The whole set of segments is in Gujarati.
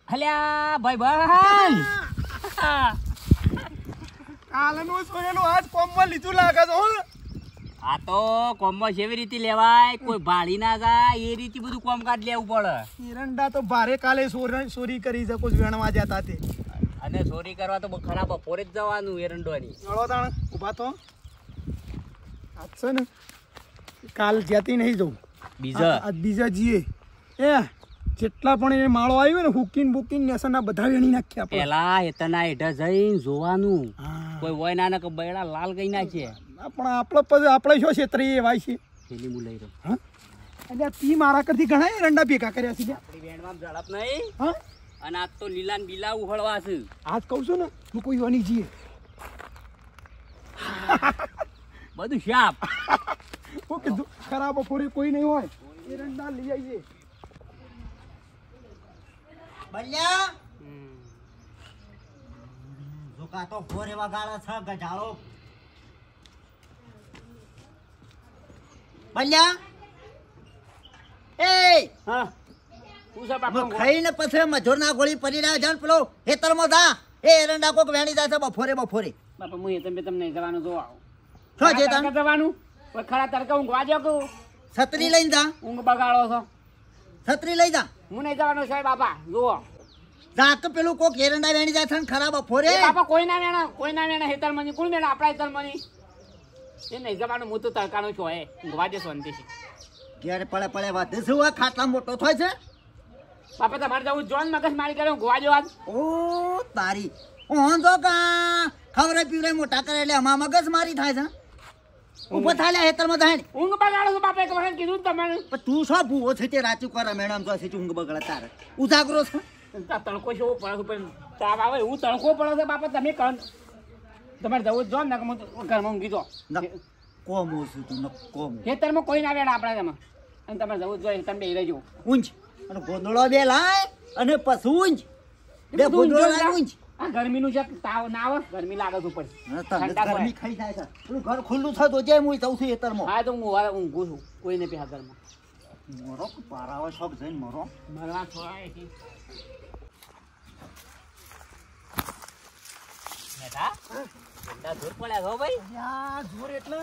અલ્યા ભાઈ કાલનું સોનેલું આજ કોમમાં લીધું લાગે છે હો. આ તો કોમમાં જેવી રીતે લેવાય કોઈ ભાળી ના જાય એ રીતે બધું કોમકાજ લેવું પડે. એરંડા તો ભારે કાલે ચોરી કરી છે કોઈ વેણવા જતા તે અને ચોરી કરવા તો ખરાબ બપોરે જ જવાનું એરંડોની. ચલો તાણ ઊભા તો આજ છે ને કાલ જતી નહીં જવું બીજા જીએ એ જેટલા પણ એ માળો આવ્યો ને હુકીન બુકીન નેસના બધા વેણી નાખ્યા પેલા હેતના હેઠા જઈને જોવાનું કોઈ હોય ના કે બૈડા લાલ કઈ ના છે પણ આપણે શું ક્ષેત્રે વાય છે થેલી હું લઈ રહ્યો. હા એટલે પી મારા કરતી ઘણા એરંડા ભેગા કર્યા છે આપણી વેણમાં ઝડપ નહીં. હા અને આજ તો લીલા ને બીલા ઉહળવા છે. આજ કહું છું ને હું કોઈ વાની જીએ બધું શાપ. હું કીધું ખરાબ બપોરે કોઈ નહીં હોય એરંડા લઈ આવીએ. બલ્યા જોકા તો ફોરે વગાડે છે ગજાળો. બલ્યા એ હા તું છે બાપા ખાઈને પછી મજૂરના ગોળી પડી રહ્યા છે પેલો હેતરમાં જા એ એરંડા કોક વેણી જાય છે બપોરે બાપા હું એ તમે તમને જવાનું જો આવો શું છે તને જવાનું ખરા તડકા ઊંઘવા જો કહું છત્રી લઈને જા. ઊંઘ બગાડો છો. છત્રી લઈ જા. હું નહીં જવાનું સાહેબ બાપા જુઓ જા કે પેલું કોક એરંડા વેણી જાય છે ને ખરાબ બપોરે બાપા કોઈ ના વેણા હેતર મની કોણ વેણા આપણા હેતર મની એ નહીં જવાનું હું તો તડકાનું છું હે ઊંઘવા જે શાંતિથી ઘેર પડે વધે શું આ ખાટલા મોટો થાય છે બાપા તમારે જવું જોન મગજ મારી કરે ઊંઘવા જો આજ ઓ તારી ઓન તો કા ખવરે પીવરે મોટા કરે એટલે અમા મગજ મારી થાય છે ઉભો થાલે હેતરમાં થાય ઊંઘ બગાડો છો બાપા એક વખત કીધું તમને પણ તું શું ભૂવો છે તે રાચું કરે મેડમ તો છે ઊંઘ બગડે તારે ઉજાગરો છે તડકો છે પડે પણ તાવ આવે એવું તડકો પડે છે બાપા તમે કર તમારે જવું જો ને ઘરમાં ઊંઘી જો કોમ છું તું ન કોમ ખેતરમાં કોઈ ના વેડા આપણા તેમાં અને તમારે જવું જોઈએ તમે બે રહેજો ઊંઘ અને ગોદડો બે લાય અને પછી ઊંઘ બે ગોદડો લાય ઊંઘ આ ગરમીનું છે તાવ ના આવે ગરમી લાગે છે ઉપર ગરમી ખાઈ જાય છે પેલું ઘર ખુલ્લું થાય તો જાય હું જઉં છું હેતરમાં હા તો હું ઊંઘું છું કોઈ નહીં પે ઘરમાં મરો પારાવા શોખ જઈને મરો મરવા છોડાય જોર પડ્યા છો ભાઈ યા જોર એટલે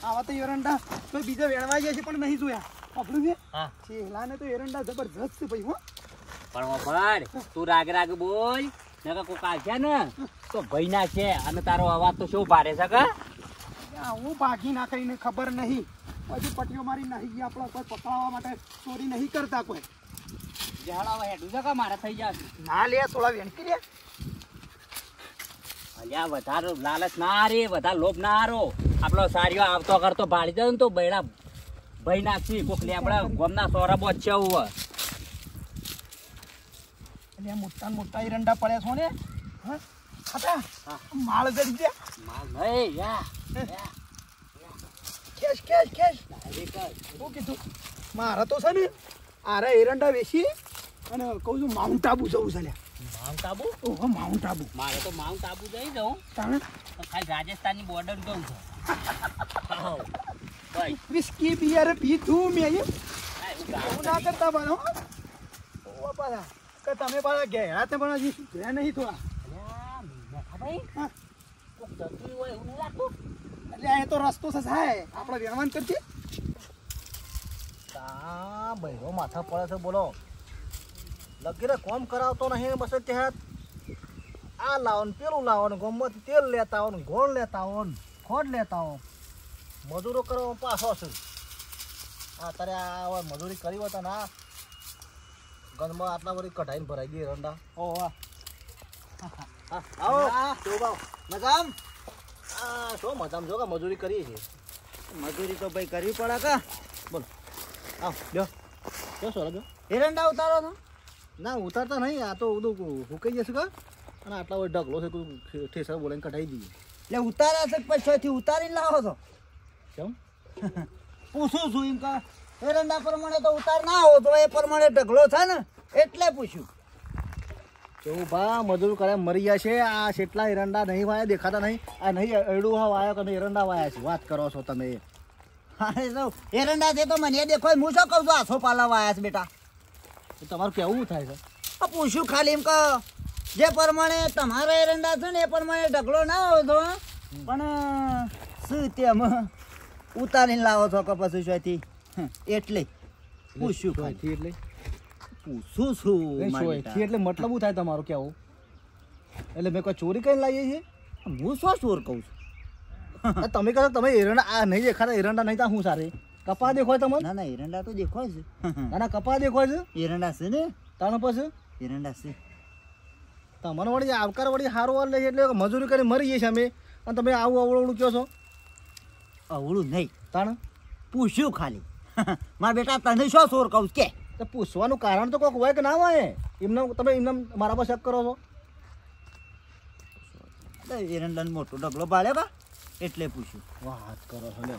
આવા તો એરંડા કોઈ બીજા વેણવા જાય છે પણ નહીં જોયા આપણું છે હા છેલ્લાને તો એરંડા જબરજસ્ત છે ભાઈ હો પણ તું રાગ બોલ નકા કોક આવશે ને તો ભાઈ ના છે અને તારો અવાજ તો શું ભારે છે કે હું ભાગી ના કરીને ખબર નહીં હજુ પટીઓ મારી નહીં ગયા આપણા કોઈ પકડાવવા માટે ચોરી નહીં કરતા કોઈ જહાડા હેઠું છે કે મારે થઈ જશે ના લે થોડા વેણકી લે અલ્યા વધારે લાલચ ના રે વધારે લોભ ના હારો આપણો સારીઓ આવતો કરતો ભાડી જાય ને તો બૈડા ભાઈ નાખી કોક લે આપડે ગોમના સોરબો જ છે એવું એટલે મોટા મોટા એરંડા પડ્યા છો ને હા ખાતા માળ જડી ગયા માલ નહીં યા કેશ શું કીધું મારા તો છે ને આરા એરંડા વેચી અને કહું છું માઉન્ટ આબુ જવું છે લ્યા માઉન્ટ આબુ ઓહો માઉન્ટ આબુ મારે તો માઉન્ટ આબુ જઈ જવું તાણે તો ખાલી રાજસ્થાનની બોર્ડર જવું છે ભાઈ વિસ્કી બિયર પીધું મેં એવું એવું ના કરતા બનો ઓ પાછા કે તમે પાછા ગયા તે પણ હજી ગયા નહીં થોડા ભાઈ હા કોક જતું હોય એવું નહીં લાગતું એટલે એ તો રસ્તો છે સાહેબ આપણે વ્યવહાર કરજે તા બૈરો માથા પડે છે બોલો લગીરે કોમ કરાવતો નહીં બસ ત્યાં આ લાવો ને પેલું લાવો ને ગમમાંથી તેલ લેતા આવો ને ગોળ લેતા આવો ને ખોટ લેતા આવો મજૂરો કરવા પાછો છે આ તારે આ મજૂરી કરી હોય તો ના ગંદમાં આટલા વળી કઢાઈને ભરાઈ દઈએ રંડા ઓહો આવો શોભાવ મજામ આ શું મજામ જો કે મજૂરી કરીએ છીએ મજૂરી તો ભાઈ કરવી પડે કા બોલો આવ લ્યો શું સોરા લ્યો એરંડા ઉતારો છો ના ઉતારતા નહીં આ તો બધું હુકાઈ જશે કા અને આટલા વડે ઢગલો છે ઠેસર બોલાઈને કઢાઈ દઈએ એટલે ઉતાર્યા છે પછીથી ઉતારીને લાવો છો કેમ પૂછું છું એમ કા એરંડા પ્રમાણે તો ઉતાર ના આવો તો એ પ્રમાણે ઢગલો છે ને એટલે પૂછ્યું કેવું ભા મજૂર કરે મરી ગયા છે આ કેટલા એરંડા નહીં વાયા દેખાતા નહીં આ નહીં એડું હા વાયા કે એરંડા વાયા છે વાત કરો છો તમે એરંડા છે તો મને દેખાય હું શું કહું છું આસો પાલા વાયા છે બેટા તમારું કેવું થાય છે આ પૂછ્યું ખાલી એમ કે જે પ્રમાણે તમારા એરંડા છે ને એ પ્રમાણે ઢગલો ના આવતો પણ શું તેમ ઉતારીને લાવો છો કે પછી શોથી એટલે પૂછ્યું ખાલી એટલે પૂછું છું મારી બેટા. એટલે મતલબ શું થાય તમારું કેવું એટલે મેં કોઈ ચોરી કરીને લાવીએ છીએ હું શું ચોર કહું છું આ તમે કહો તમે એરંડા આ નહીં દેખાતા એરંડા નહીં તા હું સારી કપા દેખાય તમને ના ના એરંડા તો દેખાય છે ના કપા દેખાય છે એરંડા છે ને તાણ પછી એરંડા છે તમને વળી આવકાર વળી સારું વાર લે છે એટલે મજૂરી કરી મરી જઈએ છીએ અમે અને તમે આવું અવળું કહો છો અવળું નહીં તાણ પૂછ્યું ખાલી મારા બેટા તને શું ચોર કહું કે તો પૂછવાનું કારણ તો કોઈક હોય કે ના હોય એમને તમે એમને મારા પર શક કરો છો એરંડાનો મોટો ડબલો પાડ્યો કા એટલે પૂછ્યું વાત કરો છો લે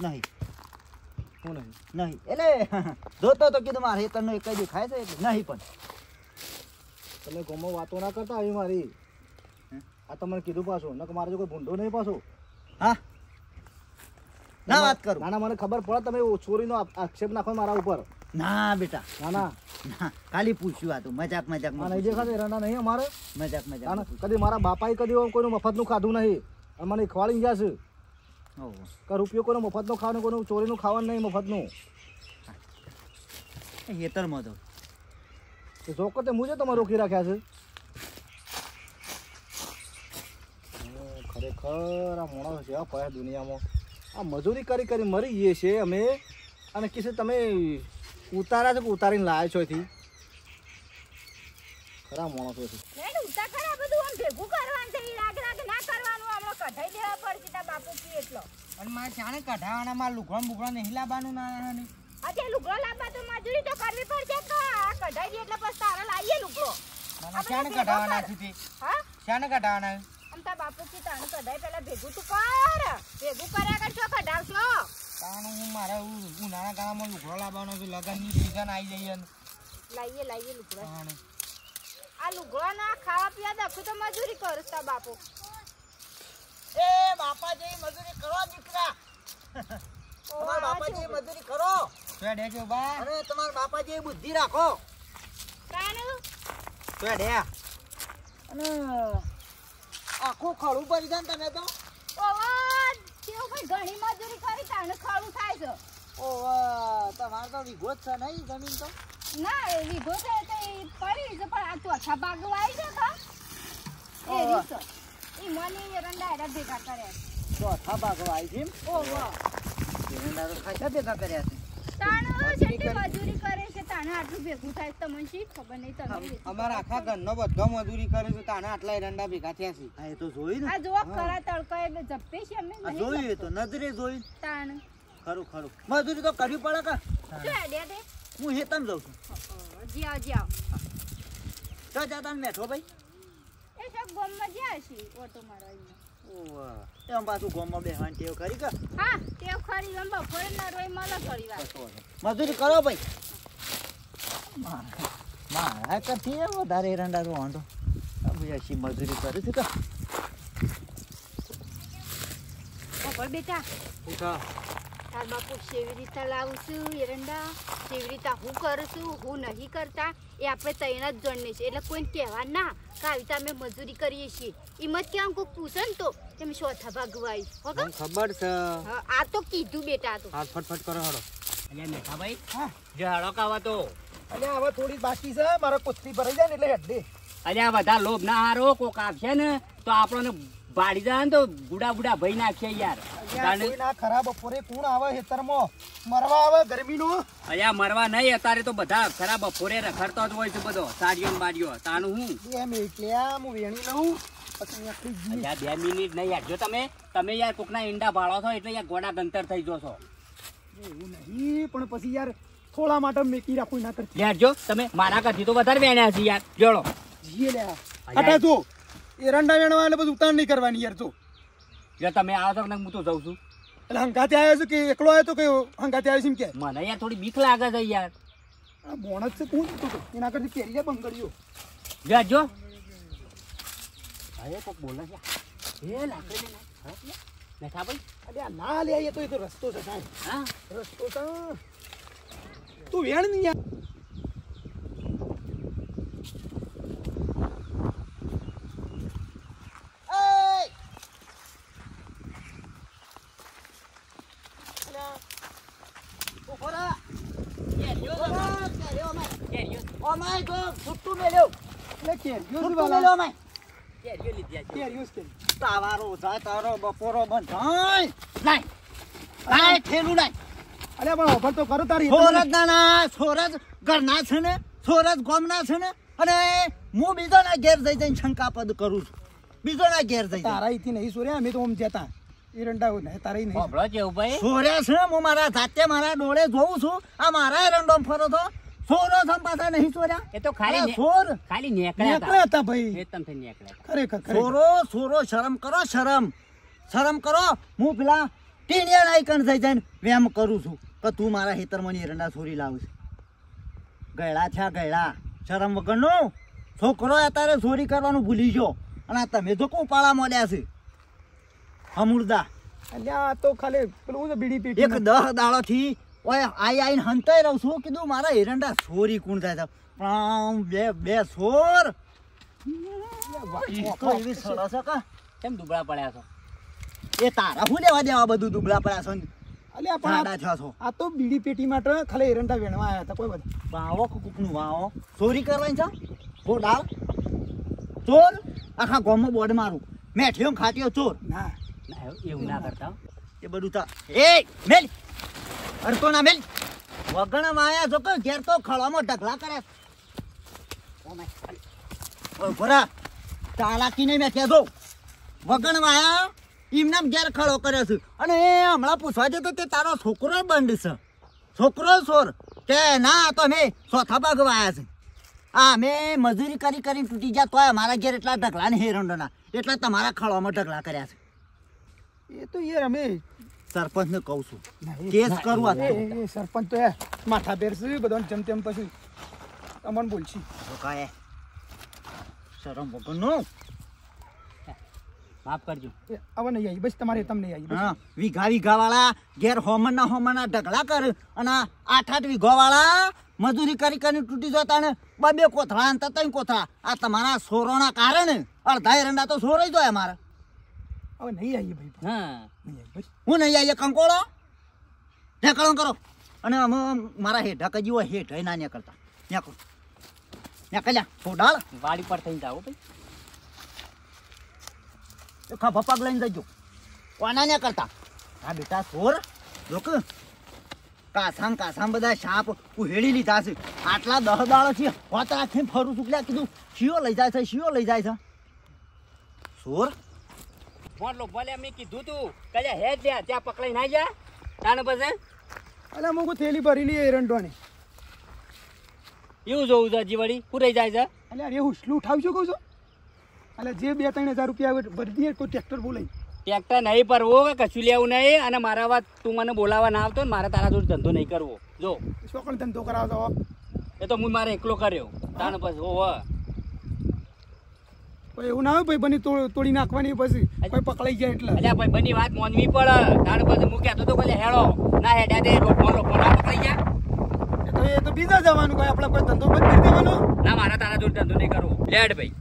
નહીં હું નહીં નહીં એટલે જોતો તો કીધું મારે તને એક જ દેખાય છે એટલે નહીં પણ તમે ગમો વાતો ના કરતા આવી મારી આ તમને કીધું પાછું નક મારે જો કોઈ ભૂંડો નહીં પાછું હા ના વાત કરું ના ના મને ખબર પડે તમે ચોરીનો આક્ષેપ નાખો મારા ઉપર ના બેટા ના ના ના ખાલી પૂછ્યું આ તું મજાક મજાક આ નહીં દેખાતા એરંડા નહીં અમારે મજાક ના, મજાક ના. કદી મારા બાપાએ કદી કોઈનું મફતનું ખાધું નહીં અને મને ખવાડી ગયા છે ઓહો કે રૂપિયો કોઈનો મફતનો ખાવાનું કોઈનું ચોરીનું ખાવાનું નહીં મફતનું હેતરમાં તો તો જો તે મુજે તમે રોકી રાખ્યા છે ખરેખર આ માણસ છે આ દુનિયામાં આ મજૂરી કરી કરી મરી જઈએ છે અમે અને કિસે તમે ઉતાર્યા છે કે ઉતારીને લાવ્યા છો એથી ખરા માણસો છે રેડ ઉતા ખરા બધું આમ ભેગું કરવાનું છે ઈ રાગ રાગ ના કરવાનું હમણાં કઢાઈ દેવા પડશે તા બાપુ કી એટલો પણ મારે જાણે કઢાવાના માં લુગડા બુગડા નહીં લાવવાનું ના ને આજે લુગડો લાવવા તો મજૂરી તો કરવી પડશે કે આ કઢાઈ દે એટલે પછી તારા લાવીએ લુગડો મને શાને કઢાવાના છે તે હા શાને કઢાવાના આમ તા બાપુ કી તાણે કઢાઈ પેલા ભેગું તું કર ભેગું કર્યા કરશો કઢાવશો કારણ હું મારે ઉનાળા ગાળામાં લુગડો લાવવાનો છે લગનની સીઝન આવી જઈએ લાવીએ લુગડો આ લુગડો ના ખાવા પીવા દખું તો મજૂરી કરશ તા બાપુ એ બાપા જેવી મજૂરી કરો દીકરા તમારા બાપા જેવી મજૂરી કરો છેડે જો બા અરે તમારા બાપા જેવી બુદ્ધિ રાખો કાનું છેડે અને આખું ખડું પડી જાય ને તમે તો ઓવા કેવું ભાઈ ઘણી મજૂરી કરી તાણે ખાવું થાય છે ઓહ તમારે તો વિગો જ છે નહીં જમીન તો ના એ લીધો છે તો એ પડી છે પણ આ ચોથા ભાગ વાઈ છે કા એ રીત એ મને એરંડા એરા ભેગા કર્યા ચોથા ભાગો આવી છે ઓહો એરંડા તો ખાસા ભેગા કર્યા છે તાણો જેટલી મજૂરી કરે છે તાણે આટલું ભેગું થાય છે તમને શી ખબર નહીં તમે અમારા આખા ઘરનો બધો મજૂરી કરે છે તાણે આટલા એરંડા ભેગા થયા છે હા એ તો જોયું ને આ જોવા ખરા તડકા એટલે જપ્પે છે અમે આ જોયું એ તો નજરે જોયું તાણ ખરું ખરું મજૂરી તો કરવી પડે કા શું હેડે દે હું હેતમ જાઉં છું જ્યાં તો જાતા ને મેઠો ભાઈ એ સબ ગોમમાં જ્યાં છે ઓટો મારવા ઓહ એમ પાછું ગોમમાં બેહવાની ટેવ કરી કે હા તે ખરી એમ બપોરે ન રોય મળે થોડી વાર મજૂરી કરો ભાઈ મારા કરતી વધારે એરંડા તો વાંધો અશી મજૂરી કરી છે કે બપોર બેટા તાર બાપુ કેવી રીતે લાવું છું એરંડા કેવી રીતે હું કરું છું હું નહીં કરતા એ આપણે તૈયાર જ જણને છે એટલે કોઈને કહેવા ના કે આવી રીતે અમે મજૂરી કરીએ છીએ એમ જ કેમ કોઈક પૂછે ને તો તમે ચોથા ભાગવાઈ મને ખબર છે હા આ તો કીધું બેટા આ તો હાથ ફટફટ કરો હડો અલ્યા મેઠાભાઈ જે હળો કાવા તો અલ્યા હવે થોડી બાકી છે મારા કુસ્તી ભરાઈ જાય ને એટલે હેડ દે અલ્યા બધા લોભ ના હારો કોક આવશે ને તો આપણને બાળી જાય ને તો ગુડા ગુડા ભઈ નાખશે યાર કોઈ ના ખરાબ બપોરે કોણ આવે હેતરમાં મરવા આવે ગરમીનો અલ્યા મરવા નહીં અત્યારે તો બધા ખરાબ બપોરે રખડતો જ હોય છે બધો સાડીઓ ને બાડીઓ તાનું હું એમ એટલે હું વેણી લઉં પછી આખી જી અલ્યા 2 મિનિટ નહીં યાર જો તમે યાર કોકના ઈંડા ભાળો છો એટલે યાર ગોડા ગંતર થઈ જશો એવું નહીં પણ પછી યાર થોડા માટે મેકી રાખું ના કરતી યાર જો તમે મારા કરતી તો વધારે વેણ્યા છે યાર જોડો જીએ લે અટા જો એરંડા વેણવા એટલે બધું ઉતાર નહીં કરવાની યાર જો જો તમે આવો છો ને હું તો જઉં છું એટલે હંગાતે આવ્યો છે કે એકલો આવ્યો તો કે હંગાતે આવ્યો છે એમ કે મને યાર થોડી બીક લાગે છે યાર આ બોણસ છે કોણ હતું એના કરતી કેરીયા બંગડીઓ યાર જો અરે કોક બોલે છે એ લાકડી લે હા બેઠા ભાઈ અરે આ ના લે એ તો રસ્તો છે સાહેબ હા રસ્તો છે તું વેણ નહીં યાર એટલે કેરીઓ જ વાલા. કેરીઓ જ કેરી. તાવારો જાય તારો બપોરો બંધ થાય નાય નાય ઠેલું નાય અરે પણ ઓફર તો કરો તારી સોરજ ના સોરજ ઘરના છે ને સોરજ ગામના છે ને અને હું બીજો ના ઘેર જઈને શંકાપદ કરું છું બીજો ના ઘેર જઈ તારા અહીંથી નહીં સોર્યા અમે તો આમ જતા એરંડા ને તારા નહીં હોબળો જેવું ભાઈ સોર્યા છે હું મારા જાતે મારા ડોળે જોઉં છું આ મારા એરંડોમ ફરો તો સોરો થમ પાછા નહીં સોર્યા એ તો ખાલી અરે સોર ખાલી નીકળ્યા નીકળ્યા હતા ભાઈ એ તમથી નીકળ્યા ખરેખર સોરો સોરો શરમ કરો શરમ કરો હું પેલા ટીનિયા નાઈકણ થઈ જઈને વેમ કરું છું કે તું મારા ખેતરમાં એરંડા સોરી લાવું છે ગયડા છે ગયડા શરમ વગરનો છોકરો અત્યારે ચોરી કરવાનું ભૂલી ગયો અને આ તમે તો કોપાળા મોડ્યા છે અમુરદા અલ્યા તો ખાલી પેલું છે બીડી પીટી એક 10 દાડોથી ઓય આઈને હંતાઈ રહું છું કીધું મારા એરંડા ચોરી કોણ થાય છે પણ બે સોર એવી સરસ છે કા કેમ દુબળા પડ્યા છો એ તારા શું લેવા દેવા બધું દુબળા પડ્યા છો અલ્યા પણ સાડા થયા છો આ તો બીડી પેટી માટે ખાલી એરંડા વેણવા આવ્યા હતા કોઈ બધા વાવો કુકનું વાવો ચોરી કરવાની છે ગોડાળ ચોર આખા ગામમાં બોર્ડ મારું મેઠિયો ખાટીયો ચોર ના ના એવું ના કરતા હો. એ બધું તા એ મેલ અડતો ના મેલ વગણ માયા જો કે ઘેર તો ખળામાં ઢગલા કરે ઓય ભરા ચાલાકી નહીં મેં કહેતો વગણ માયા એમનામ ઘેર ખળો કરે છે અને એ હમણાં પૂછવા જતો તે તારો છોકરો બંધ છે છોકરો ચોર તે ના તો મેં ચોથા ભાગ વાયા છે આ મેં મજૂરી કરીને તૂટી ગયા તોય મારા ઘેર એટલા ઢગલા ને હેરંડોના એટલા તમારા ખળામાં ઢગલા કર્યા છે એ તો યાર અમે સરપંચને કહું છું ના, એ- કેસ કરું આ એ સરપંચ તો યાર માથા બેરશે બધાને જેમ તેમ પછી તમને બોલશી તો કાંઈ શરમ વગરનું માફ કરજો હવે નહીં આવી બસ તમારે તમને નહીં આવી હા વીઘા વાળા ઘેર હોમના ઢગલા કર અને 8 વીઘા વાળા મજૂરી કરીને તૂટી જતા ને બે કોથળા અંતર 3 કોથળા આ તમારા સોરોના કારણે અડધા એરંડા તો સોરાઈ જાય અમારા હવે નહીં આવી ભાઈ હા નહીં આવી બસ હું નહીં આવીએ કંકોળો ઢેકળો કરો અને અમે મારા હેઠા કજી હોય હેઠ ના ન્યા કરતા ન્યા કરો ન્યા કલ્યા ફોડાળ વાડી પર થઈને જાઓ ભાઈ ખભા પગ લઈને જજો કોના ન્યા કરતા હા બેટા સોર જોક કાસામ બધા સાપ ઉહેડી લીધા છે આટલા 10 દાડો છે હોત રાખીને ફરું છું એટલે કીધું શિયો લઈ જાય છે સોર બોલો ભલે મેં કીધું તું કલ્યા હે ત્યાં પકડાઈ ના જા તાને પછી અલ્યા હું કોઈ થેલી ભરી લઈએ એરંડોની એવું જોવું છે જીવડી પૂરાઈ જાય છે અલ્યા એવું સ્લૂ ઉઠાવશું કહું છું અલ્યા જે 2-3 હજાર રૂપિયા ભરી દઈએ કોઈ ટ્રેક્ટર બોલાવી ટ્રેક્ટર નહીં પરવો કે કશું લેવું નહીં અને મારા વાત તું મને બોલાવવા ના આવતો ને મારે તારા જોડે ધંધો નહીં કરવો જો ચોકડ ધંધો કરાવતો એ તો હું મારે એકલો કર્યો તાને પછી ઓહ કોઈ એવું ના હોય ભાઈ બની તોડી નાખવાની પછી કોઈ પકડાઈ જાય એટલે અલ્યા ભાઈ બની વાત માનવી પડે તાને પછી મૂક્યા તો કલે હેડો ના હેડ્યા દે લોકોનો ના પકડાઈ ગયા એ તો બીજા જવાનું કોઈ આપણે કોઈ ધંધો બંધ કરી દેવાનો ના મારા તારા જોડે ધંધો નહીં કરવો લેડ ભાઈ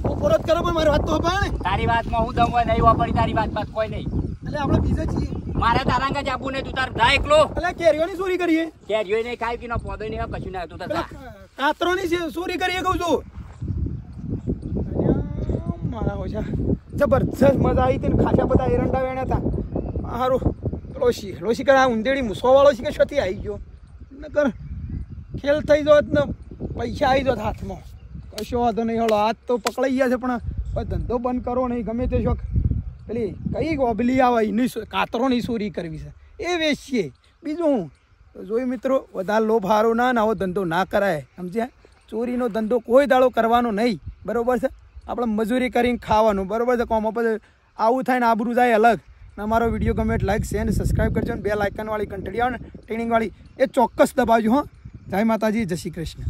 બપોર જ કરો પણ મારી વાત તો હપાય ને તારી વાતમાં હું દમ નહીં વાપરી તારી વાત કોઈ નહીં એટલે આપણે બીજા છીએ મારે તારા અંગા જ આપવું નહીં તું તાર જા એકલો એટલે કેરીઓની ચોરી કરીએ કે જોઈ નહીં ખાઈ પીનો પોદો નહીં હોય, કશું ના હોય, તું તાર જા કાતરોની ચોરી કરીએ કહું છું અલ્યા, મારા ઓછા જબરજસ્ત મજા આવી હતી ને ખાસા બધા એરંડા વેણ્યા હતા સારું લોસી કર આ ઊંધેડી મૂસોવાળો છે કે છતી આવી ગયો નકર ખેલ થઈ જોત ને પૈસા આવી જોત હાથમાં કશો વાંધો નહીં હળો હાથ તો પકડાઈ ગયા છે પણ કોઈ ધંધો બંધ કરો નહીં ગમે તે શોખ પેલી કઈ ઓબલી આવે એની કાતરોની ચોરી કરવી છે એ વેચીએ બીજું હું તો જોઈ મિત્રો વધારે લોભ હારો ના આવો ધંધો ના કરાય સમજ્યા ચોરીનો ધંધો કોઈ દાડો કરવાનો નહીં બરાબર છે આપણે મજૂરી કરીને ખાવાનું બરાબર છે કોમ પછી આવું થાય ને આબરૂ જાય અલગ ને અમારો વિડીયો ગમે એટલે લાઈક શેર અને સબસ્ક્રાઈબ કરજો ને 2 લાઇકનવાળી ઘંટડી આવે ને ટ્રેનિંગવાળી એ ચોક્કસ દબાવજો હો જય માતાજી જય શ્રી કૃષ્ણ